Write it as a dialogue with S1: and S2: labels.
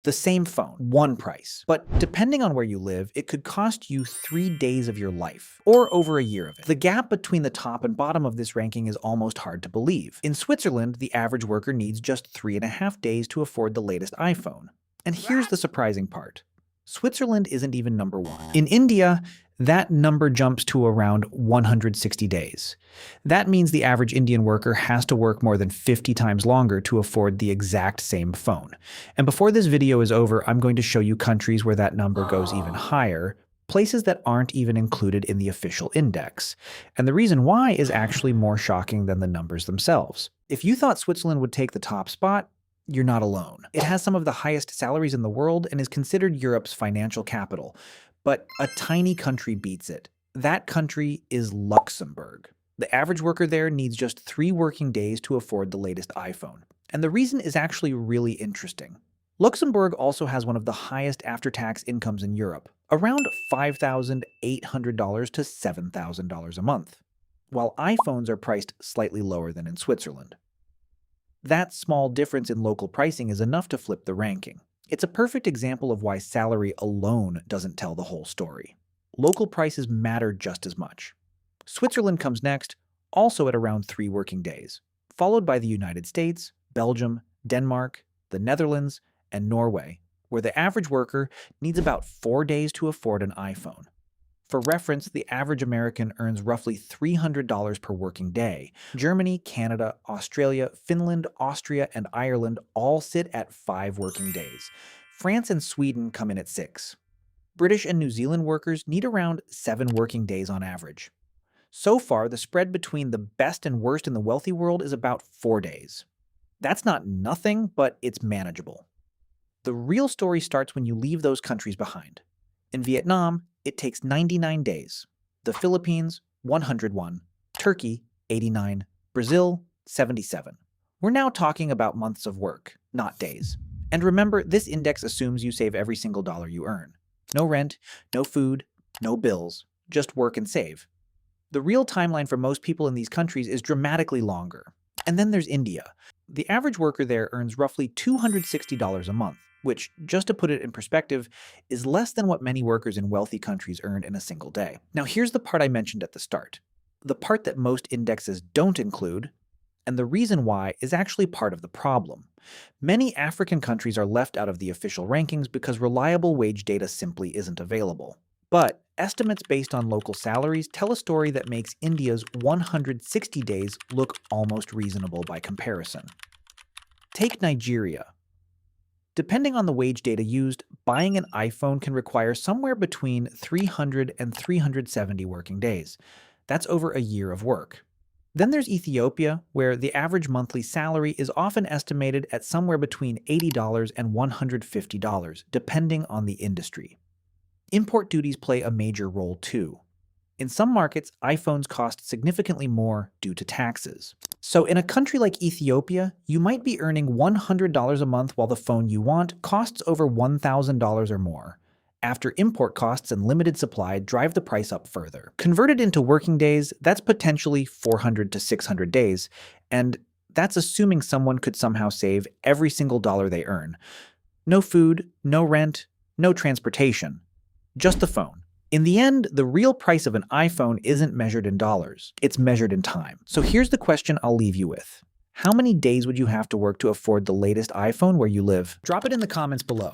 S1: The same phone, one price. But depending on where you live, it could cost you 3 days of your life, or over a year of it. The gap between the top and bottom of this ranking is almost hard to believe. In Switzerland, the average worker needs just 3.5 days to afford the latest iPhone. And here's the surprising part. Switzerland isn't even number 1. In India, that number jumps to around 160 days. That means the average Indian worker has to work more than 50 times longer to afford the exact same phone. And before this video is over, I'm going to show you countries where that number goes even higher, places that aren't even included in the official index. And the reason why is actually more shocking than the numbers themselves. If you thought Switzerland would take the top spot, you're not alone. It has some of the highest salaries in the world and is considered Europe's financial capital. But a tiny country beats it. That country is Luxembourg. The average worker there needs just 3 working days to afford the latest iPhone. And the reason is actually really interesting. Luxembourg also has one of the highest after-tax incomes in Europe, around $5,800 to $7,000 a month, while iPhones are priced slightly lower than in Switzerland. That small difference in local pricing is enough to flip the ranking. It's a perfect example of why salary alone doesn't tell the whole story. Local prices matter just as much. Switzerland comes next, also at around 3 working days, followed by the United States, Belgium, Denmark, the Netherlands, and Norway, where the average worker needs about 4 days to afford an iPhone. For reference, the average American earns roughly $300 per working day. Germany, Canada, Australia, Finland, Austria, and Ireland all sit at 5 working days. France and Sweden come in at 6. British and New Zealand workers need around 7 working days on average. So far, the spread between the best and worst in the wealthy world is about 4 days. That's not nothing, but it's manageable. The real story starts when you leave those countries behind. In Vietnam, it takes 99 days. The Philippines, 101. Turkey, 89. Brazil, 77. We're now talking about months of work, not days. And remember, this index assumes you save every single dollar you earn. No rent, no food, no bills, just work and save. The real timeline for most people in these countries is dramatically longer. And then there's India. The average worker there earns roughly $260 a month, which, just to put it in perspective, is less than what many workers in wealthy countries earn in a single day. Now here's the part I mentioned at the start. The part that most indexes don't include, and the reason why is actually part of the problem. Many African countries are left out of the official rankings because reliable wage data simply isn't available. But estimates based on local salaries tell a story that makes India's 160 days look almost reasonable by comparison. Take Nigeria. Depending on the wage data used, buying an iPhone can require somewhere between 300 and 370 working days. That's over a year of work. Then there's Ethiopia, where the average monthly salary is often estimated at somewhere between $80 and $150, depending on the industry. Import duties play a major role too. In some markets, iPhones cost significantly more due to taxes. So in a country like Ethiopia, you might be earning $100 a month while the phone you want costs over $1,000 or more. After import costs and limited supply drive the price up further. Converted into working days, that's potentially 400 to 600 days, and that's assuming someone could somehow save every single dollar they earn. No food, no rent, no transportation. Just the phone. In the end, the real price of an iPhone isn't measured in dollars, it's measured in time. So here's the question I'll leave you with. How many days would you have to work to afford the latest iPhone where you live? Drop it in the comments below.